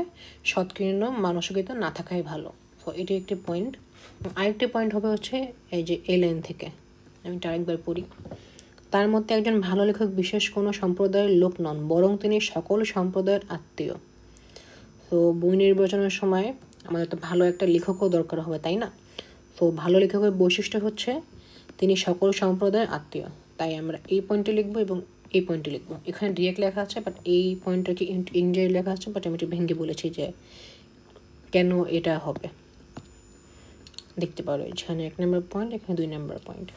সৎকীর্ণ মানসিকতা না থাকাই ভালো। তো এটি একটি পয়েন্ট। আরেকটি পয়েন্ট হবে হচ্ছে এই যে এই লাইন থেকে, আমি আরেকবার পড়ি। তার মধ্যে একজন ভালো লেখক বিশেষ কোনো সম্প্রদায়ের লোক নন, বরং তিনি সকল সম্প্রদায়ের আত্মীয়। তো বই নির্বাচনের সময় আমাদের তো ভালো একটা লেখকও দরকার হবে, তাই না? তো ভালো লেখকের বৈশিষ্ট্য হচ্ছে তিনি সকল সম্প্রদায়ের আত্মীয়। তাই আমরা এই পয়েন্টে লিখবো এবং এই পয়েন্টে লিখবো। এখানে ডিরেক্ট লেখা আছে, বাট এই পয়েন্টটা কি ইংরেজি লেখা আছে, বাট আমি একটু ভেঙে বলেছি যে কেন এটা হবে দেখতে পারো, এখানে 1 নম্বর পয়েন্ট, এখানে 2 নম্বর পয়েন্ট।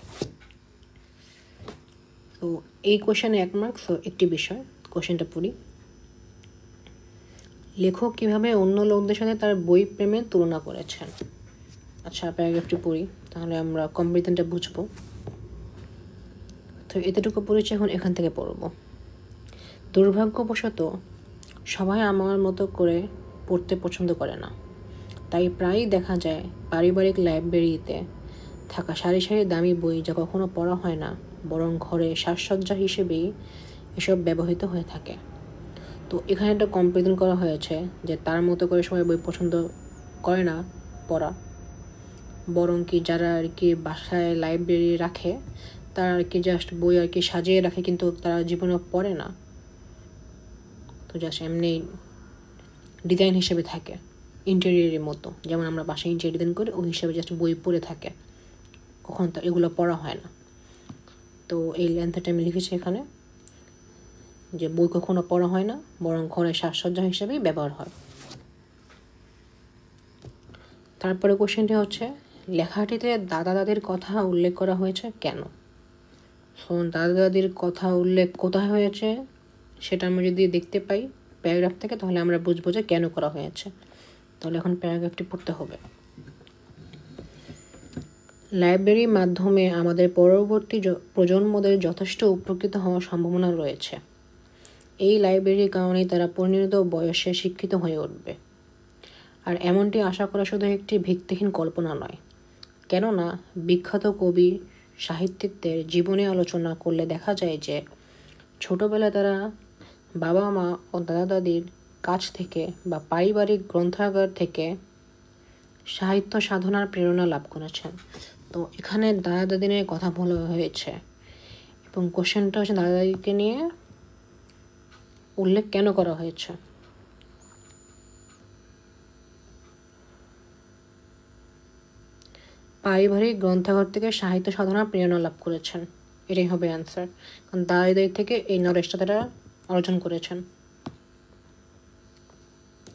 তো এই কোশ্চেনে 1 মার্ক। সো একটি বিষয়, কোশ্চেনটা পড়ি। লেখক কীভাবে অন্য লোকদের সাথে তার বই প্রেমে তুলনা করেছেন। আচ্ছা, প্যারাগ্রাফটি পড়ি, তাহলে আমরা কম্পারিজনটা বুঝবো। তো এতটুকু পড়েছি, এখন এখান থেকে পড়ব। দুর্ভাগ্যবশত সবাই আমার মতো করে পড়তে পছন্দ করে না, তাই প্রায়ই দেখা যায় পারিবারিক লাইব্রেরিতে থাকা সারি সারি দামি বই যা কখনো পড়া হয় না, বরং ঘরে সাজসজ্জা হিসেবেই এসব ব্যবহৃত হয়ে থাকে। তো এখানে একটা কম্পারিজন করা হয়েছে যে তার মতো করে সবাই বই পছন্দ করে না পড়া, বরং কি যারা আর কি বাসায় লাইব্রেরি রাখে তারা আর কি জাস্ট বই আর কি সাজিয়ে রাখে, কিন্তু তারা জীবনে পড়ে না। তো জাস্ট এমনি ডিজাইন হিসেবে থাকে, ইন্টেরিয়রের মতো, যেমন আমরা বাসায় ইন্টেরিয়র ডিজাইন করি ওই হিসাবে জাস্ট বই পড়ে থাকে, কখন তো এগুলো পড়া হয় না। তো এই অ্যান্সারটা আমি লিখেছি এখানে, যে বই কখনো পড়া হয় না, বরং ঘরে সাজসজ্জা হিসেবেই ব্যবহার হয়। তারপরে কোশ্চেনটি হচ্ছে, লেখাটিতে দাদা দাদির কথা উল্লেখ করা হয়েছে কেন। সো দাদা দাদির কথা উল্লেখ কোথায় হয়েছে সেটা আমরা যদি দেখতে পাই প্যারাগ্রাফ থেকে, তাহলে আমরা বুঝবো যে কেন করা হয়েছে। তাহলে এখন প্যারাগ্রাফটি পড়তে হবে। লাইব্রেরির মাধ্যমে আমাদের পরবর্তী প্রজন্মদের যথেষ্ট উপকৃত হওয়ার সম্ভাবনা রয়েছে। এই লাইব্রেরির কারণেই তারা পরিণত বয়সে শিক্ষিত হয়ে উঠবে। আর এমনটি আশা করা শুধু একটি ভিত্তিহীন কল্পনা নয়, কেননা বিখ্যাত কবি সাহিত্যিকদের জীবনে আলোচনা করলে দেখা যায় যে ছোটোবেলায় তারা বাবা মা ও দাদা দাদির কাছ থেকে বা পারিবারিক গ্রন্থাগার থেকে সাহিত্য সাধনার প্রেরণা লাভ করেছেন। তো এখানে দাদা দাদি নিয়ে কথা বলা হয়েছে, এবং কোশ্চেনটা হচ্ছে দাদা দাদিকে নিয়ে উল্লেখ কেন করা হয়েছে। পারিবারিক গ্রন্থাগার থেকে সাহিত্য সাধনার প্রেরণা লাভ করেছেন, এটাই হবে অ্যান্সার, কারণ দাদা দাদি থেকে এই নলেজটা তারা অর্জন করেছেন।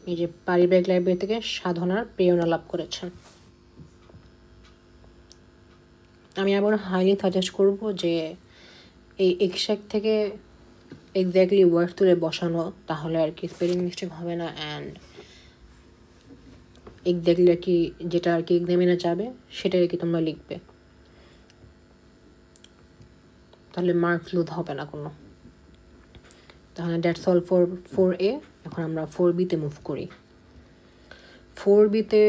এই যে পারিবারিক লাইব্রেরি থেকে সাধনার প্রেরণা লাভ করেছেন। আমি আবার হাইলি সাজেস্ট করব যে এই এক্সাক্ট থেকে এক্স্যাক্টলি ওয়ার্ড তুলে বসানো, তাহলে আর কি স্পেলিং মিস্টেক হবে না, অ্যান্ড এক্স্যাক্টলি আর কি যেটা আর কি এক্সামিনে যাবে সেটাই আর কি তোমরা লিখবে, তাহলে মার্কস লুজ হবে না কোনো। তাহলে দ্যাটস অল ফর 4A। এখন আমরা 4Bতে মুভ করি। 4Bতে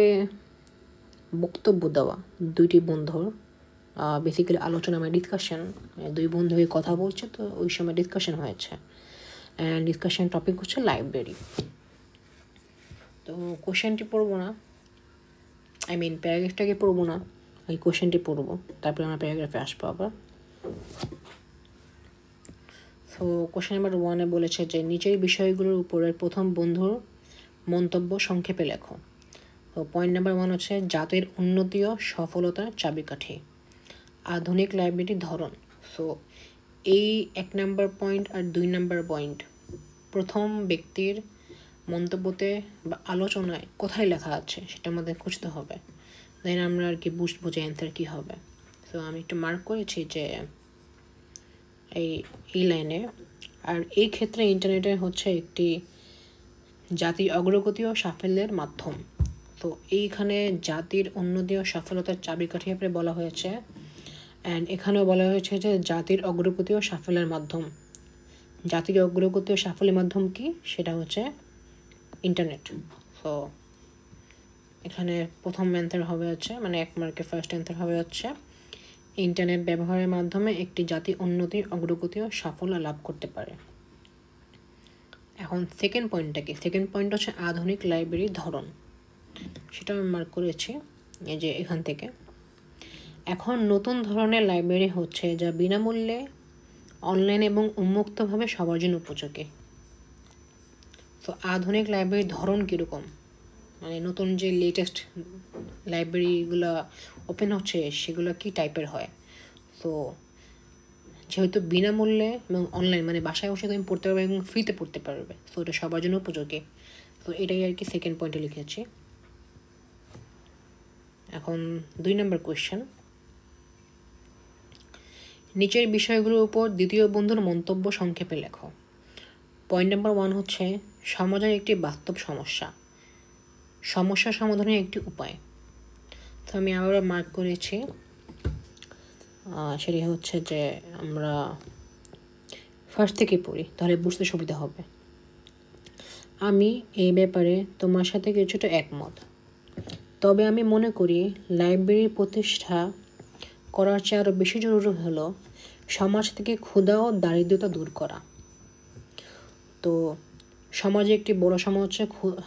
বক্তব্য দেওয়া, দুইটি বন্ধুর বেসিক্যালি আলোচনা মানে ডিসকাশন, দুই বন্ধু হয়ে কথা বলছে, তো ওই সময় ডিসকাশন হয়েছে, অ্যান্ড ডিসকাশন টপিক হচ্ছে লাইব্রেরি। তো কোশ্চেনটি পড়বো না, আই মিন প্যারাগ্রাফটাকে পড়বো না, এই কোশ্চেনটি পড়বো, তারপরে আমরা প্যারাগ্রাফে আসবো আবার। তো কোশ্চেন নাম্বার 1-এ বলেছে যে নিচের বিষয়গুলোর উপরে প্রথম বন্ধুর মন্তব্য সংক্ষেপে লেখো। তো পয়েন্ট নাম্বার 1 হচ্ছে জাতির উন্নতি ও সফলতার চাবিকাঠি, আধুনিক লাইব্রেরির ধরন। সো এই 1 নম্বর পয়েন্ট আর 2 নম্বর পয়েন্ট প্রথম ব্যক্তির মন্তব্যতে বা আলোচনায় কোথায় লেখা আছে সেটা আমাদের খুঁজতে হবে, দেন আমরা আর কি বুঝবো যে অ্যান্সার কী হবে। তো আমি একটু মার্ক করেছি যে এই লাইনে। আর এই ক্ষেত্রে ইন্টারনেটের হচ্ছে একটি জাতির অগ্রগতি ও সাফল্যের মাধ্যম। তো এইখানে জাতির উন্নতি ও সফলতার চাবিকাঠি হিসেবে বলা হয়েছে, অ্যান্ড এখানেও বলা হয়েছে যে জাতির অগ্রগতি ও সাফল্যের মাধ্যম। জাতির অগ্রগতি ও সাফল্যের মাধ্যম কি, সেটা হচ্ছে ইন্টারনেট। তো এখানে প্রথম অ্যান্সার হবে হচ্ছে, মানে 1 মার্কের ফার্স্ট অ্যান্সার হবে হচ্ছে ইন্টারনেট ব্যবহারের মাধ্যমে একটি জাতি উন্নতি, অগ্রগতি ও সাফল্য লাভ করতে পারে। এখন সেকেন্ড পয়েন্টটা কি, সেকেন্ড পয়েন্ট হচ্ছে আধুনিক লাইব্রেরির ধরন, সেটা আমি মার্ক করেছি এই যে এখান থেকে। এখন নতুন ধরনের লাইব্রেরি হচ্ছে যা বিনামূল্যে অনলাইন এবং উন্মুক্তভাবে সবার জন্য উপযোগী। তো আধুনিক লাইব্রেরির ধরন কীরকম, মানে নতুন যে লেটেস্ট লাইব্রেরিগুলো ওপেন হচ্ছে সেগুলো কী টাইপের হয়। তো যেহেতু বিনামূল্যে এবং অনলাইন মানে বাসায় বসে তুমি পড়তে পারবে এবং ফ্রিতে পড়তে পারবে, তো এটা সবার জন্য উপযোগী। তো এটাই আর কি সেকেন্ড পয়েন্টে লিখেছি। এখন 2 নম্বর কোয়েশ্চেন, নিচের বিষয়গুলোর উপর দ্বিতীয় বন্ধুর মন্তব্য সংক্ষেপে লেখো। পয়েন্ট নাম্বার 1 হচ্ছে সমাজের একটি বাস্তব সমস্যা সমাধানের একটি উপায়। তো আমি আবারও মার্ক করেছি, সেটি হচ্ছে যে আমরা ফার্স্ট থেকে পড়ি, তাহলে বুঝতে সুবিধা হবে। আমি এই ব্যাপারে তোমার সাথে কিছুটা একমত, তবে আমি মনে করি লাইব্রেরি প্রতিষ্ঠা করার চেয়ে আরও বেশি জরুরি হলো সমাজ থেকে ক্ষুধা ও দারিদ্রতা দূর করা। তো সমাজে একটি বড়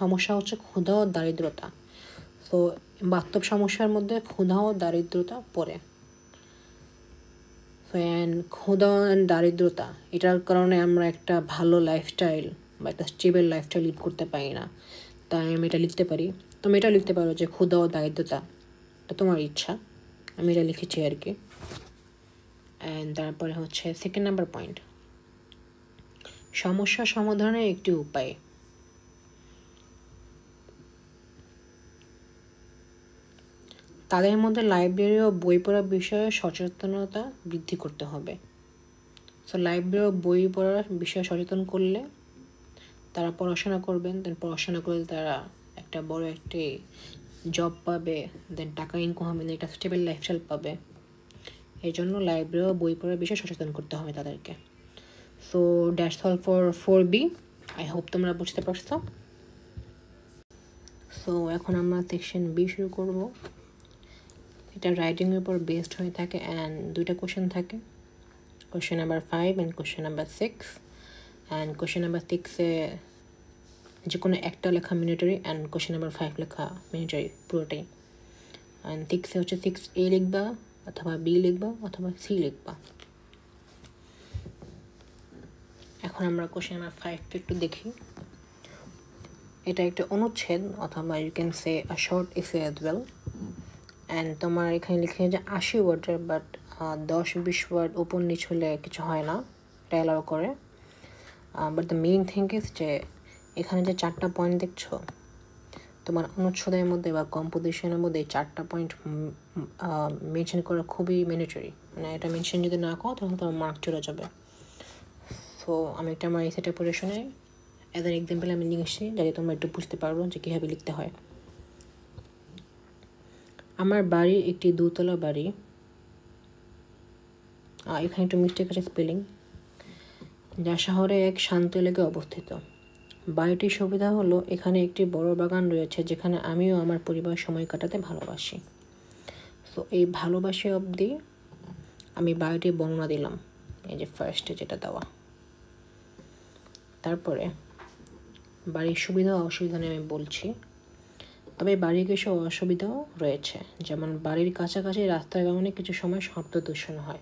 সমস্যা হচ্ছে ক্ষুধা ও দারিদ্রতা। তো বাস্তব সমস্যার মধ্যে ক্ষুধা ও দারিদ্রতা পড়ে। ক্ষুধা অ্যান্ড দারিদ্রতা, এটার কারণে আমরা একটা ভালো লাইফস্টাইল বা একটা স্টেবল লাইফস্টাইল লিড করতে পারি না। তাই আমি এটা লিখতে পারি, তুমি এটা লিখতে পারো যে ক্ষুধা ও দারিদ্রতা, এটা তোমার ইচ্ছা, আমি এটা লিখেছি আর কি। অ্যান্ড তারপরে হচ্ছে সেকেন্ড নাম্বার পয়েন্ট, সমস্যা সমাধানের একটি উপায়। তাদের মধ্যে লাইব্রেরি ও বই পড়ার বিষয়ে সচেতনতা বৃদ্ধি করতে হবে। সো লাইব্রেরি ও বই পড়ার বিষয়ে সচেতন করলে তারা পড়াশোনা করবেন, দেন পড়াশোনা করলে তারা একটা বড় একটি জব পাবে, দেন টাকা ইনকাম হবে, একটা স্টেবল লাইফস্টাইল পাবে। এই জন্য লাইব্রেরি ও বই পড়ার বিষয়ে সচেতন করতে হবে তাদেরকে। So that's all for 4B। I hope তোমরা বুঝতে পারছো। সো এখন আমরা সেকশন B শুরু করব। এটা রাইটিংয়ের উপর বেসড হয়ে থাকে অ্যান্ড 2টা কোশ্চেন থাকে, question number 5 and question number 6। And question number 6-এ যে কোনো একটা লেখা মিলিটারি অ্যান্ড কোশ্চেন নাম্বার 5 লেখা মিলিটারি পুরোটাই। অ্যান্ড 6-এ হচ্ছে 6A লিখবা অথবা B লিখবা অথবা C লিখবা। এখন আমরা কোশ্চেন নাম্বার 5 একটু দেখি। এটা একটা অনুচ্ছেদ অথবা you can say a short essay as well. And তোমার এখানে লিখে যে 80 ওয়ার্ডের, বাট 10-20 ওয়ার্ড উপর নিচ হলে কিছু হয় না, এটা অ্যালাউ করে। But the main thing is যে এখানে যে 4টা পয়েন্ট দেখছো তোমার অনুচ্ছেদের মধ্যে বা কম্পোজিশনের মধ্যে, এই 4টা পয়েন্ট মেনশন করা খুবই ম্যান্ডেটরি। মানে এটা মেনশন যদি না করো তাহলে তোমার মার্ক চলে যাবে। সো আমি একটা আমার এসেটা পড়ে শোনাই, অ্যাজ অ্যান এক্সাম্পল আমি লিখছি যাতে তোমরা একটু বুঝতে পারবো যে কীভাবে লিখতে হয়। আমার বাড়ি একটি 2তলা বাড়ি। এখানে একটু মিস্টেক আছে স্পেলিং। যা শহরে এক শান্ত এলাকায় অবস্থিত। বাড়িটির সুবিধা হলো এখানে একটি বড় বাগান রয়েছে যেখানে আমিও আমার পরিবার সময় কাটাতে ভালোবাসি। সো এই ভালোবাসি অবধি আমি বাড়িটির বর্ণনা দিলাম, এই যে ফার্স্টে যেটা দেওয়া। তারপরে বাড়ির সুবিধা অসুবিধা নিয়ে আমি বলছি, তবে বাড়ির কিছু অসুবিধাও রয়েছে, যেমন বাড়ির কাছাকাছি রাস্তার কারণে কিছু সময় শব্দ দূষণ হয়।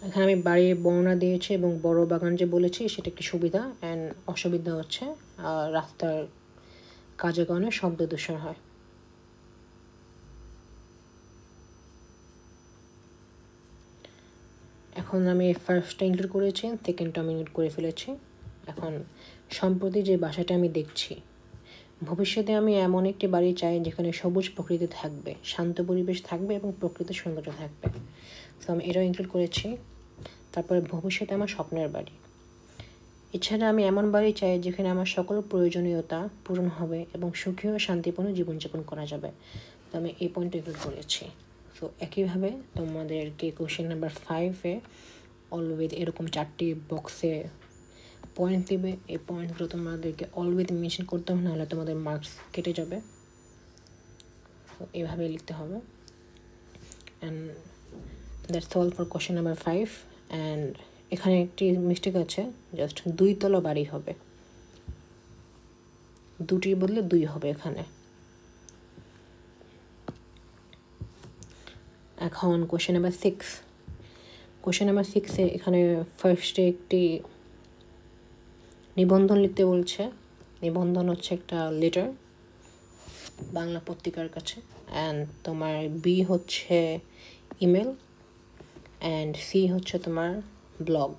এখানে আমি বাড়ির বর্ণনা দিয়েছি এবং বড় বাগান যে বলেছি সেটা একটি সুবিধা, অ্যান্ড অসুবিধা হচ্ছে রাস্তার কাজের কারণে শব্দ দূষণ হয়। এখন আমি ফার্স্টটা ইনক্লুড করেছি, সেকেন্ডটা আমি ইনক্লুড করে ফেলেছি। এখন সম্প্রতি যে বাসাটা আমি দেখছি, ভবিষ্যতে আমি এমন একটি বাড়ি চাই যেখানে সবুজ প্রকৃতি থাকবে, শান্ত পরিবেশ থাকবে এবং প্রকৃতির সৌন্দর্য থাকবে। তো আমি এটাও ইনক্লুড করেছি। তারপরে ভবিষ্যতে আমার স্বপ্নের বাড়ি, এছাড়া আমি এমন বাড়ি চাই যেখানে আমার সকল প্রয়োজনীয়তা পূরণ হবে এবং সুখী ও শান্তিপূর্ণ জীবনযাপন করা যাবে। তো আমি এই পয়েন্টটা ইনক্লুড করেছি। সো একইভাবে তোমাদেরকে কোশ্চেন নাম্বার 5-এ অলওয়েজ এরকম 4টি বক্সে পয়েন্ট দেবে। এই পয়েন্টগুলো তোমাদেরকে অলওয়েজ মেনশন করতে হবে, নাহলে তোমাদের মার্কস কেটে যাবে। তো এইভাবে লিখতে হবে। And that's all for question number 5। And এখানে একটি মিস্টেক আছে, জাস্ট 2তলা বাড়ি হবে, 2টির বদলে 2 হবে এখানে। এখন কোশ্চেন নাম্বার 6। কোশ্চেন নাম্বার 6-এ এখানে ফার্স্টে একটি নিবন্ধন লিখতে বলছে। নিবন্ধন হচ্ছে একটা লেটার বাংলা পত্রিকার কাছে, অ্যান্ড তোমার বি হচ্ছে ইমেল, অ্যান্ড সি হচ্ছে তোমার ব্লগ।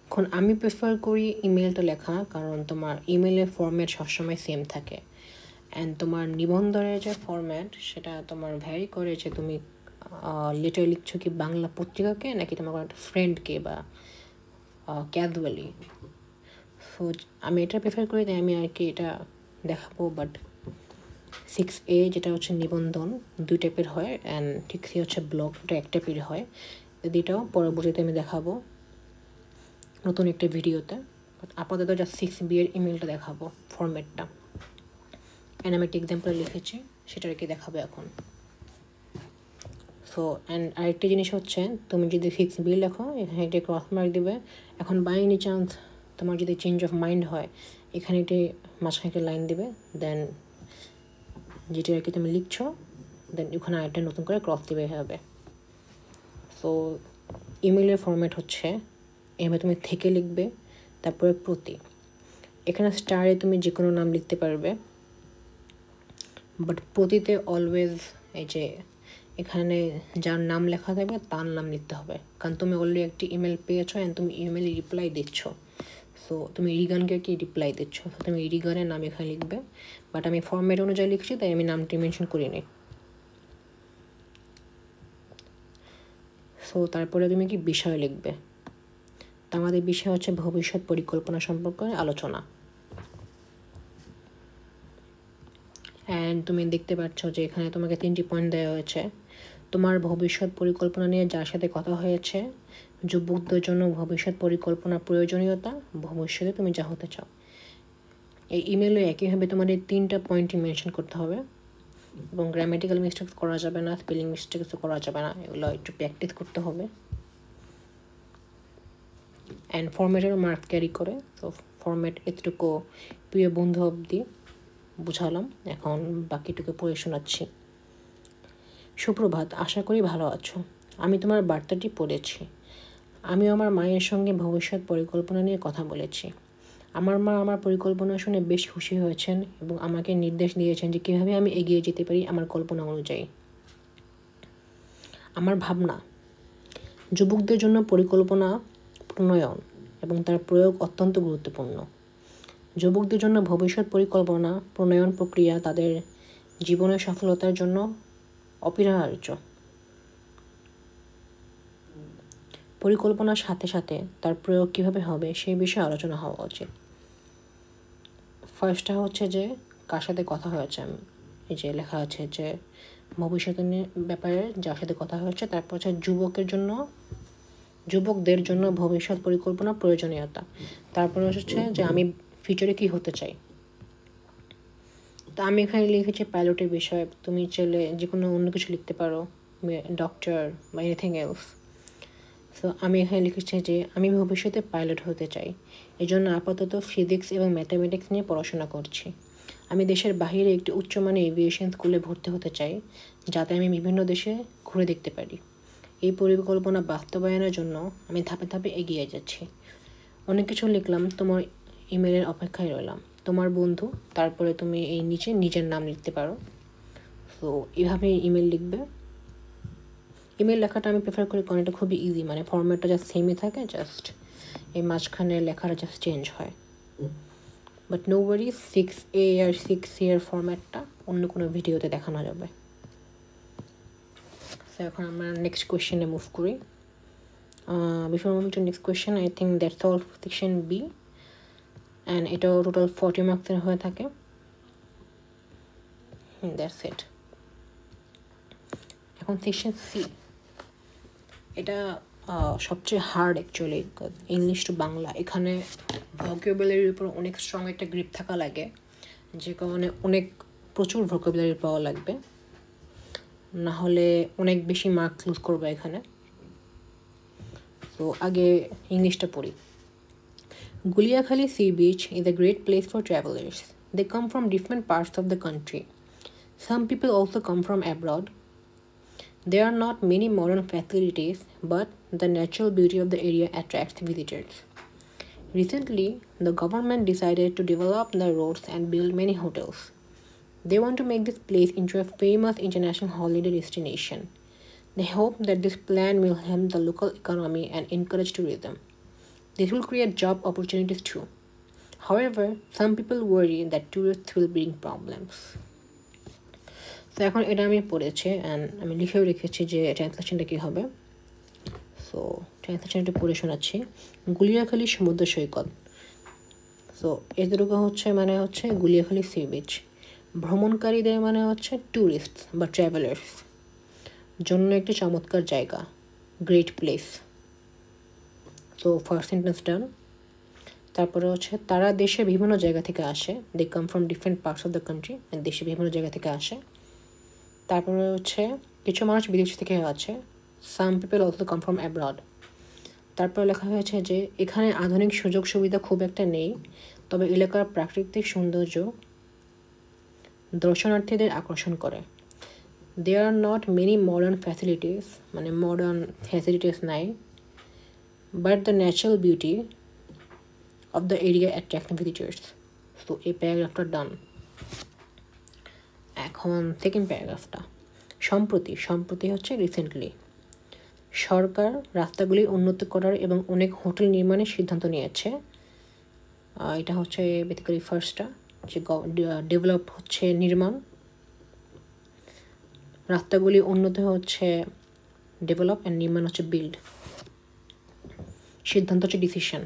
এখন আমি প্রেফার করি ইমেলটা লেখা, কারণ তোমার ইমেলের ফরম্যাট সবসময় সেম থাকে, অ্যান্ড তোমার নিবন্ধনের যে ফরম্যাট সেটা তোমার ভ্যারি করে যে তুমি লেটার লিখছো কি বাংলা পত্রিকাকে নাকি তোমার কোনো একটা ফ্রেন্ডকে বা ক্যাজুয়ালি। সো আমি এটা প্রেফার করি, তাই আমি আর কি এটা দেখাবো। বাট 6A যেটা হচ্ছে নিবন্ধন 2 টাইপের হয়, অ্যান্ড 6C হচ্ছে ব্লগ, ওটা 1 টাইপের হয়। দুটাও পরবর্তীতে আমি দেখাবো নতুন একটা ভিডিওতে। বাট আপাতত জাস্ট 6B এর ইমেলটা দেখাবো ফরম্যাটটা, অ্যান্ড আমি একটা এক্সাম্পল লিখেছি সেটা আর কি দেখাবো এখন। সো অ্যান্ড আরেকটা জিনিস হচ্ছে, তুমি যদি 6B লেখো এখানে একটা ক্রস মার্ক দেবে। এখন বাই এনি চান্স তোমার যদি চেঞ্জ অফ মাইন্ড হয়, এখানে একটি মাঝখানে একটা লাইন দেবে, দেন যেটা আর কি তুমি লিখছো, দেন ওখানে আরেকটা নতুন করে ক্রস দেবে হবে। সো ইমেলের ফরম্যাট হচ্ছে এভাবে, তুমি থেকে লিখবে, তারপরে প্রতি, এখানে স্টারে তুমি যে কোনো নাম লিখতে পারবে, বাট প্রতিতে অলওয়েজ এই যে এখানে যার নাম লেখা থাকবে তার নাম লিখতে হবে, কারণ তুমি অলরেডি একটি ইমেল পেয়েছো অ্যান্ড তুমি ইমেলে রিপ্লাই দিচ্ছ। সো তুমি রিগানকে কি রিপ্লাই দিচ্ছ, তো তুমি রিগানের নাম এখানে লিখবে। বাট আমি ফরম্যাট অনুযায়ী লিখছি, তাই আমি নামটি মেনশন করিনি। সো তারপরে তুমি কি বিষয় লিখবে, তো আমাদের বিষয় হচ্ছে ভবিষ্যৎ পরিকল্পনা সম্পর্কে আলোচনা। অ্যান্ড তুমি দেখতে পাচ্ছ যে এখানে তোমাকে 3টি পয়েন্ট দেওয়া হয়েছে। তোমার ভবিষ্যৎ পরিকল্পনা নিয়ে যার সাথে কথা হয়েছে, যুবকদের জন্য ভবিষ্যৎ পরিকল্পনার প্রয়োজনীয়তা, ভবিষ্যতে তুমি যা হতে চাও। এই ইমেলে একইভাবে তোমাদের 3টা পয়েন্টই মেনশন করতে হবে, এবং গ্রামেটিক্যাল মিস্টেক্স করা যাবে না, স্পেলিং মিস্টেক্সও করা যাবে না, এগুলো একটু প্র্যাকটিস করতে হবে। অ্যান্ড ফরম্যাটেরও মার্ক ক্যারি করে। তো ফরম্যাট এতটুকু প্রিয় বন্ধু অবধি বুঝালাম, এখন বাকিটুকু পড়ে শোনাচ্ছি। সুপ্রভাত, আশা করি ভালো আছো। আমি তোমার বার্তাটি পড়েছি। আমি আমার মায়ের সঙ্গে ভবিষ্যৎ পরিকল্পনা নিয়ে কথা বলেছি। আমার মা আমার পরিকল্পনা শুনে বেশ খুশি হয়েছেন এবং আমাকে নির্দেশ দিয়েছেন যে কীভাবে আমি এগিয়ে যেতে পারি আমার কল্পনা অনুযায়ী। আমার ভাবনা, যুবকদের জন্য পরিকল্পনা প্রণয়ন এবং তার প্রয়োগ অত্যন্ত গুরুত্বপূর্ণ। যুবকদের জন্য ভবিষ্যৎ পরিকল্পনা প্রণয়ন প্রক্রিয়া তাদের জীবনের সফলতার জন্য অপরিহার্য। পরিকল্পনার সাথে সাথে তার প্রয়োগ কীভাবে হবে সেই বিষয়ে আলোচনা হওয়া উচিত। ফার্স্টটা হচ্ছে যে কার সাথে কথা হয়েছে, এই যে লেখা আছে যে ভবিষ্যতের ব্যাপারে যার সাথে কথা হয়েছে। তারপর হচ্ছে যুবকদের জন্য ভবিষ্যৎ পরিকল্পনা প্রয়োজনীয়তা। তারপরে হচ্ছে যে আমি ফিউচারে কী হতে চাই। তো আমি এখানে লিখেছি পাইলটের বিষয়ে, তুমি চাইলে যে কোনো অন্য কিছু লিখতে পারো, ডক্টর বা এনিথিং এলস। সো আমি এখানে লিখেছি যে আমি ভবিষ্যতে পাইলট হতে চাই, এই জন্য আপাতত ফিজিক্স এবং ম্যাথামেটিক্স নিয়ে পড়াশোনা করছি। আমি দেশের বাইরে একটি উচ্চমানের এভিয়েশন স্কুলে ভর্তি হতে চাই, যাতে আমি বিভিন্ন দেশে ঘুরে দেখতে পারি। এই পরিকল্পনা বাস্তবায়নের জন্য আমি ধাপে ধাপে এগিয়ে যাচ্ছি। অনেক কিছু লিখলাম, তোমার ইমেলের অপেক্ষায় রইলাম। তোমার বন্ধু, তারপরে তুমি এই নিচে নিজের নাম লিখতে পারো। তো এইভাবে ইমেল লিখবে। ইমেল লেখাটা আমি প্রেফার করি কারণ এটা খুবই ইজি, মানে ফরম্যাটটা জাস্ট সেমই থাকে, জাস্ট এই মাঝখানে লেখাটা জাস্ট চেঞ্জ হয়। বাট নো ওয়ারি, 6A আর 6C এর ফরম্যাটটা অন্য কোনো ভিডিওতে দেখানো যাবে। তো এখন আমরা নেক্সট কোয়েশ্চেনে মুভ করি। Before moving to next question, I think that's all section B, and এটাও টোটাল 40 মার্কসের হয়ে থাকে। That's it. এখন সেকশন সি, এটা সবচেয়ে hard actually, English to Bangla. এখানে ভোকাবুলারির উপর অনেক স্ট্রং একটা গ্রিপ থাকা লাগে, যে কারণে প্রচুর ভোকাবুলারি পাওয়া লাগবে, না হলে অনেক বেশি মার্কস লুজ করবে এখানে। তো আগে ইংলিশটা পড়ি। Guliakhali Sea Beach is a great place for travelers. They come from different parts of the country. Some people also come from abroad. There are not many modern facilities, but the natural beauty of the area attracts visitors. Recently, the government decided to develop the roads and build many hotels. They want to make this place into a famous international holiday destination. They hope that this plan will help the local economy and encourage tourism. This will create job opportunities too. However, some people worry that tourists will bring problems. তো এখন এটা আমি পড়েছি অ্যান্ড আমি লিখেও রেখেছি যে ট্রান্সলেশনটা কী হবে। সো ট্রান্সলেশনটা পড়ে শোনাচ্ছি। গুলিয়াখালী সমুদ্র সৈকত। সো এদেরকে হচ্ছে মানে হচ্ছে গুলিয়াখালী সি বিচ। ভ্রমণকারীদের মানে হচ্ছে ট্যুরিস্ট বা ট্রাভেলার্স জন্য একটি চমৎকার জায়গা, great place. So first sentence done. তারপরে হচ্ছে তারা দেশের বিভিন্ন জায়গা থেকে আসে, they come from different parts of the country, দেশের বিভিন্ন জায়গা থেকে আসে। তারপরে হচ্ছে কিছু মানুষ বিদেশ থেকে আছে, some people also come from abroad. তারপরে লেখা হয়েছে যে এখানে আধুনিক সুযোগ সুবিধা খুব একটা নেই, তবে এলাকার প্রাকৃতিক সৌন্দর্য দর্শনার্থীদের আকর্ষণ করে। There are not many modern facilities, মানে মডার্ন ফ্যাসিলিটিস নাই, but the natural beauty of the area attract visitors. তো এই প্যারাগ্রাফটা ডান। এখন সেকেন্ড প্যারাগ্রাফটা, সম্প্রতি হচ্ছে রিসেন্টলি সরকার রাস্তাগুলি উন্নত করার এবং অনেক হোটেল নির্মাণের সিদ্ধান্ত নিয়েছে। এটা হচ্ছে বেসিক্যালি ফার্স্টটা, যে ডেভেলপ হচ্ছে নির্মাণ, রাস্তাগুলি উন্নত হচ্ছে ডেভেলপ, অ্যান্ড নির্মাণ হচ্ছে বিল্ড। সিদ্ধান্ত হচ্ছে ডিসিশন।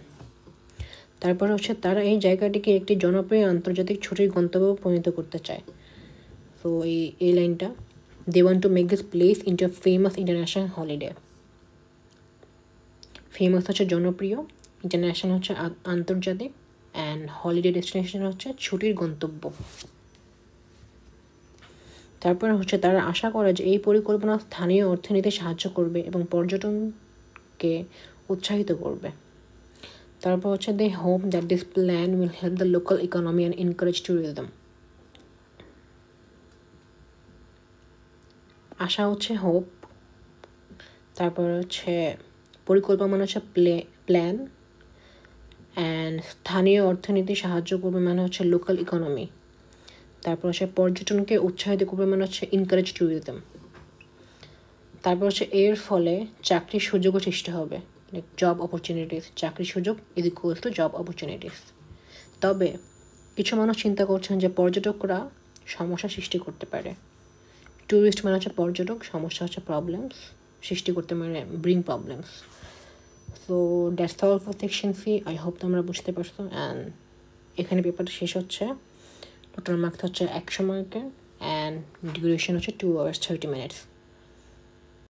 তারপর হচ্ছে তারা এই জায়গাটিকে একটি জনপ্রিয় আন্তর্জাতিক ছুটির গন্তব্যে পরিণত করতে চায়। তো এই লাইনটা, they want to make this place into a famous international holiday. Famous হচ্ছে জনপ্রিয়, ইন্টারন্যাশনাল হচ্ছে আন্তর্জাতিক, অ্যান্ড হলিডে ডেস্টিনেশন হচ্ছে ছুটির গন্তব্য। তারপরে হচ্ছে তারা আশা করে যে এই পরিকল্পনা স্থানীয় অর্থনীতিতে সাহায্য করবে এবং পর্যটনকে উৎসাহিত করবে। তারপর হচ্ছে they hope that this plan will help the local economy and encourage tourism. আশা হচ্ছে হোপ, তারপর হচ্ছে পরিকল্পনা মানে হচ্ছে প্ল্যান, অ্যান্ড স্থানীয় অর্থনীতি সাহায্য করবে মানে হচ্ছে লোকাল ইকোনমি। তারপর হচ্ছে পর্যটনকে উৎসাহিত করবে মানে হচ্ছে এনকারেজ ট্যুরিজম। তারপর হচ্ছে এর ফলে চাকরির সুযোগও সৃষ্টি হবে, জব অপরচুনিটিস, চাকরির সুযোগ is equals to job opportunities. তবে কিছু মানুষ চিন্তা করছেন যে পর্যটকরা সমস্যা সৃষ্টি করতে পারে। ট্যুরিস্ট মানে হচ্ছে পর্যটক, সমস্যা হচ্ছে প্রবলেমস, সৃষ্টি করতে মানে bring problems. So that's all for section C. I hope তোমরা বুঝতে পারছো। অ্যান্ড এখানে পেপারটা শেষ হচ্ছে। টোটাল মার্কস হচ্ছে 100 মার্কের, অ্যান্ড ডিউরেশন হচ্ছে 2 hours 30 minutes।